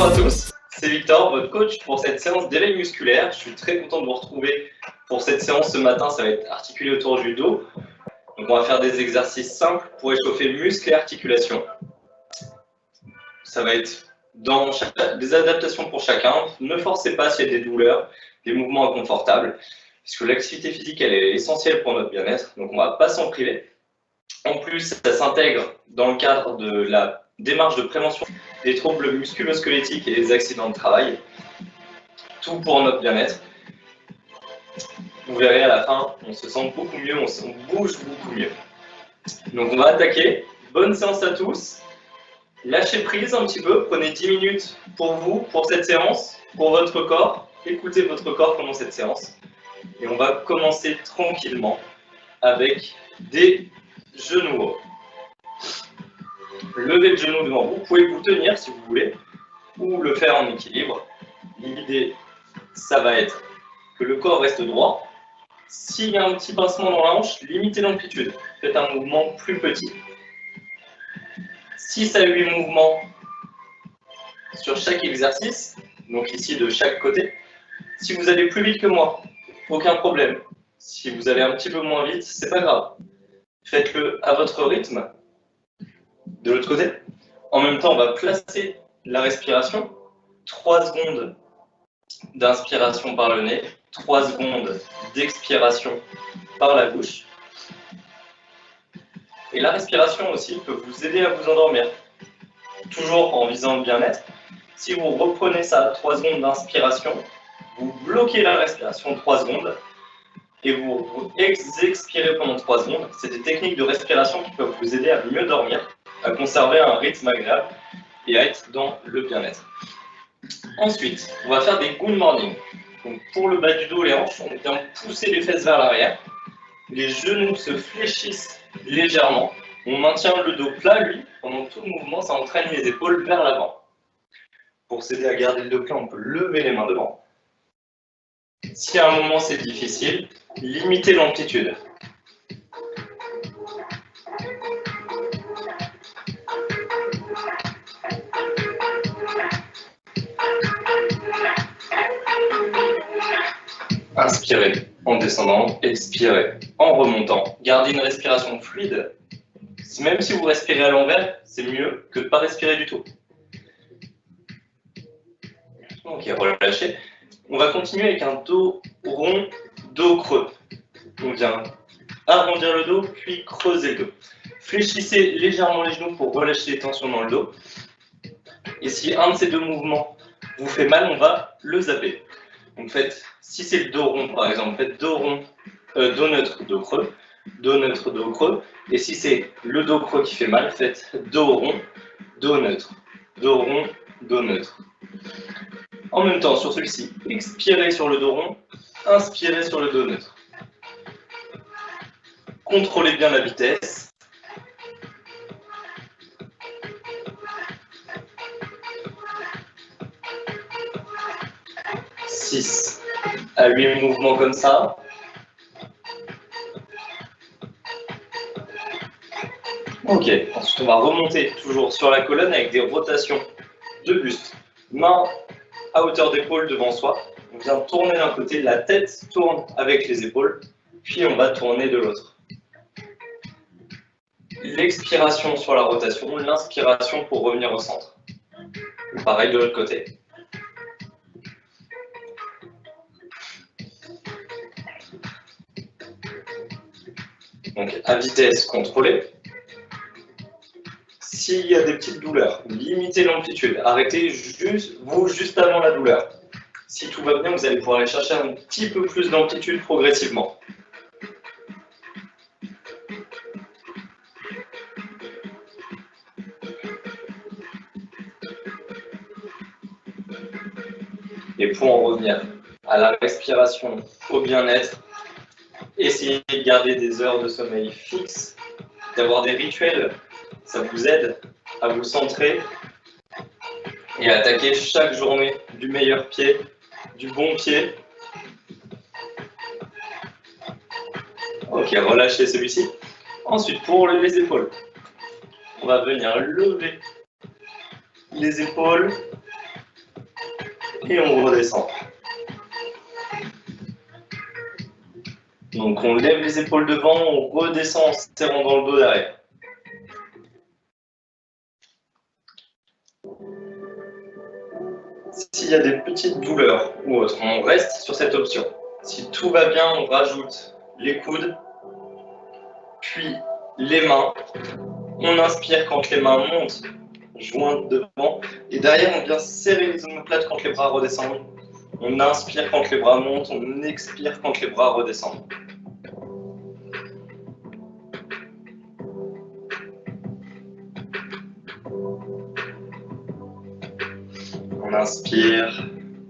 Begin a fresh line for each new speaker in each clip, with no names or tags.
Bonjour à tous, c'est Victor, votre coach pour cette séance d'éveil musculaire. Je suis très content de vous retrouver pour cette séance ce matin. Ça va être articulé autour du dos. Donc on va faire des exercices simples pour échauffer muscles et articulations. Ça va être des adaptations pour chacun. Ne forcez pas s'il y a des douleurs, des mouvements inconfortables, puisque l'activité physique elle est essentielle pour notre bien-être. Donc on ne va pas s'en priver. En plus, ça s'intègre dans le cadre de la démarche de prévention des troubles musculo-squelettiques et des accidents de travail. Tout pour notre bien-être. Vous verrez à la fin, on se sent beaucoup mieux, on bouge beaucoup mieux. Donc on va attaquer. Bonne séance à tous. Lâchez prise un petit peu, prenez 10 minutes pour vous, pour cette séance, pour votre corps. Écoutez votre corps pendant cette séance. Et on va commencer tranquillement avec des genoux hauts. Levez le genou devant vous, vous pouvez vous tenir si vous voulez, ou le faire en équilibre. L'idée, ça va être que le corps reste droit. S'il y a un petit pincement dans la hanche, limitez l'amplitude. Faites un mouvement plus petit. 6 à 8 mouvements sur chaque exercice, donc ici de chaque côté. Si vous allez plus vite que moi, aucun problème. Si vous allez un petit peu moins vite, c'est pas grave. Faites-le à votre rythme. De l'autre côté, en même temps, on va placer la respiration. 3 secondes d'inspiration par le nez, 3 secondes d'expiration par la bouche. Et la respiration aussi peut vous aider à vous endormir. Toujours en visant le bien-être. Si vous reprenez ça, 3 secondes d'inspiration, vous bloquez la respiration 3 secondes et vous expirez pendant 3 secondes. C'est des techniques de respiration qui peuvent vous aider à mieux dormir, à conserver un rythme agréable et à être dans le bien-être. Ensuite, on va faire des good morning. Donc pour le bas du dos et les hanches, on vient pousser les fesses vers l'arrière. Les genoux se fléchissent légèrement. On maintient le dos plat, lui, pendant tout le mouvement, ça entraîne les épaules vers l'avant. Pour s'aider à garder le dos plat, on peut lever les mains devant. Si à un moment c'est difficile, limitez l'amplitude. Inspirez en descendant, expirez en remontant. Gardez une respiration fluide. Même si vous respirez à l'envers, c'est mieux que de ne pas respirer du tout. Ok, relâchez. On va continuer avec un dos rond, dos creux. On vient arrondir le dos, puis creuser le dos. Fléchissez légèrement les genoux pour relâcher les tensions dans le dos. Et si un de ces deux mouvements vous fait mal, on va le zapper. Donc faites, si c'est le dos rond par exemple, faites dos rond, dos neutre, dos creux, dos neutre, dos creux. Et si c'est le dos creux qui fait mal, faites dos rond, dos neutre, dos rond, dos neutre. En même temps, sur celui-ci, expirez sur le dos rond, inspirez sur le dos neutre. Contrôlez bien la vitesse. Six à 8 mouvements comme ça. Ok, ensuite on va remonter toujours sur la colonne avec des rotations de buste. Main à hauteur d'épaule devant soi. On vient tourner d'un côté, la tête tourne avec les épaules, puis on va tourner de l'autre. L'expiration sur la rotation, l'inspiration pour revenir au centre. Pareil de l'autre côté. Donc à vitesse contrôlée. S'il y a des petites douleurs, limitez l'amplitude. Arrêtez juste avant la douleur. Si tout va bien, vous allez pouvoir aller chercher un petit peu plus d'amplitude progressivement. Et pour en revenir à la respiration, au bien-être, essayez de garder des heures de sommeil fixes, d'avoir des rituels. Ça vous aide à vous centrer et à attaquer chaque journée du meilleur pied, du bon pied. Ok, relâchez celui-ci. Ensuite, pour les épaules, on va venir lever les épaules et on redescend. Donc on lève les épaules devant, on redescend en serrant dans le dos derrière. S'il y a des petites douleurs ou autres, on reste sur cette option. Si tout va bien, on rajoute les coudes, puis les mains. On inspire quand les mains montent, jointes devant, et derrière on vient serrer les omoplates quand les bras redescendent. On inspire quand les bras montent, on expire quand les bras redescendent. On inspire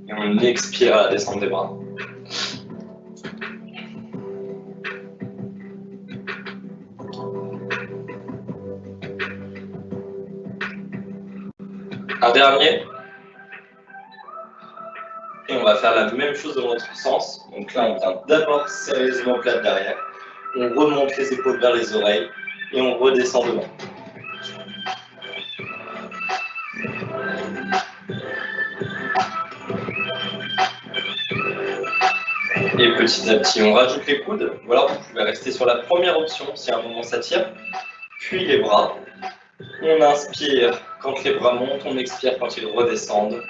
et on expire à la descente des bras. Un dernier. Et on va faire la même chose dans l'autre sens. Donc là, on vient d'abord serrer les omoplates derrière. On remonte les épaules vers les oreilles et on redescend devant. Et petit à petit, on rajoute les coudes. Ou alors vous pouvez rester sur la première option si à un moment ça tire. Puis les bras. On inspire quand les bras montent, on expire quand ils redescendent.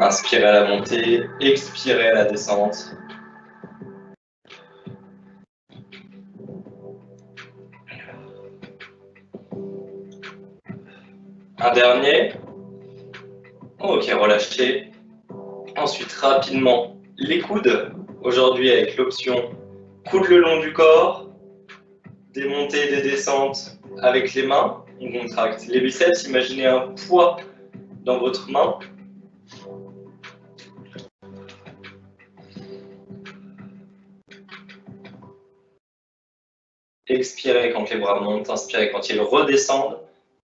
Inspirez à la montée, expirez à la descente. Un dernier. Ok, relâchez. Ensuite, rapidement, les coudes. Aujourd'hui, avec l'option coudes le long du corps. Des montées, des descentes avec les mains. On contracte les biceps. Imaginez un poids dans votre main. Expirez quand les bras montent, inspirez quand ils redescendent.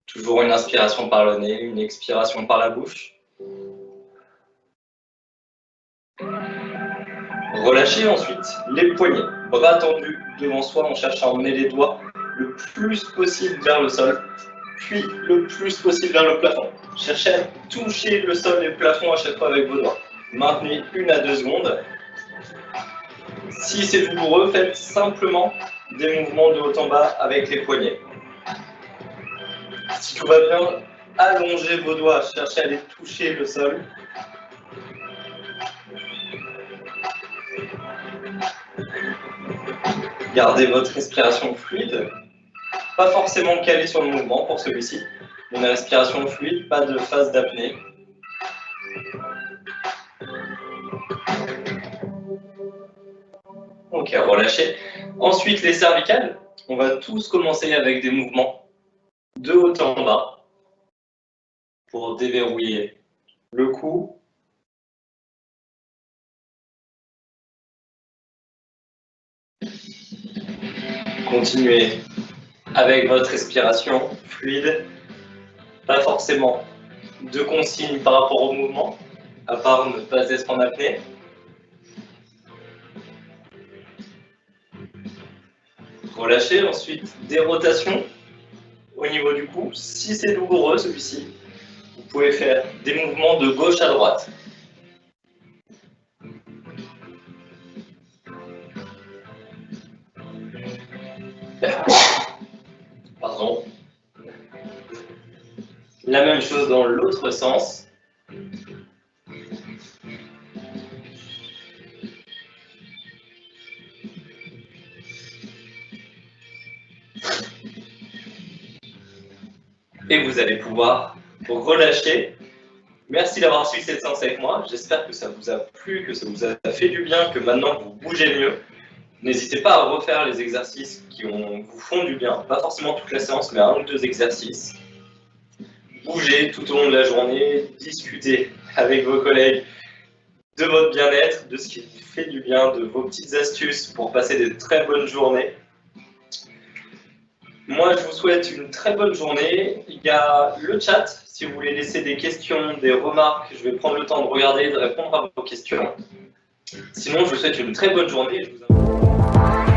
Toujours une inspiration par le nez, une expiration par la bouche. Relâchez ensuite les poignets, bras tendus devant soi, on cherche à emmener les doigts le plus possible vers le sol, puis le plus possible vers le plafond. Cherchez à toucher le sol et le plafond à chaque fois avec vos doigts. Maintenez 1 à 2 secondes. Si c'est douloureux, faites simplement des mouvements de haut en bas avec les poignets. Si tout va bien, allongez vos doigts, cherchez à les toucher le sol. Gardez votre respiration fluide, pas forcément calée sur le mouvement pour celui-ci. Une respiration fluide, pas de phase d'apnée. Ok, relâchez. Ensuite, les cervicales. On va tous commencer avec des mouvements de haut en bas pour déverrouiller le cou. Continuez avec votre respiration fluide, pas forcément de consignes par rapport au mouvement, à part ne pas être en apnée. Relâchez, ensuite des rotations au niveau du cou. Si c'est douloureux celui-ci, vous pouvez faire des mouvements de gauche à droite. Pardon. La même chose dans l'autre sens. Et vous allez pouvoir relâcher. Merci d'avoir suivi cette séance avec moi. J'espère que ça vous a plu, que ça vous a fait du bien, que maintenant vous bougez mieux. N'hésitez pas à refaire les exercices qui vous font du bien. Pas forcément toute la séance, mais 1 ou 2 exercices. Bougez tout au long de la journée, discutez avec vos collègues de votre bien-être, de ce qui vous fait du bien, de vos petites astuces pour passer de très bonnes journées. Moi, je vous souhaite une très bonne journée. Il y a le chat, si vous voulez laisser des questions, des remarques, je vais prendre le temps de regarder et de répondre à vos questions. Sinon, je vous souhaite une très bonne journée. Je vous invite-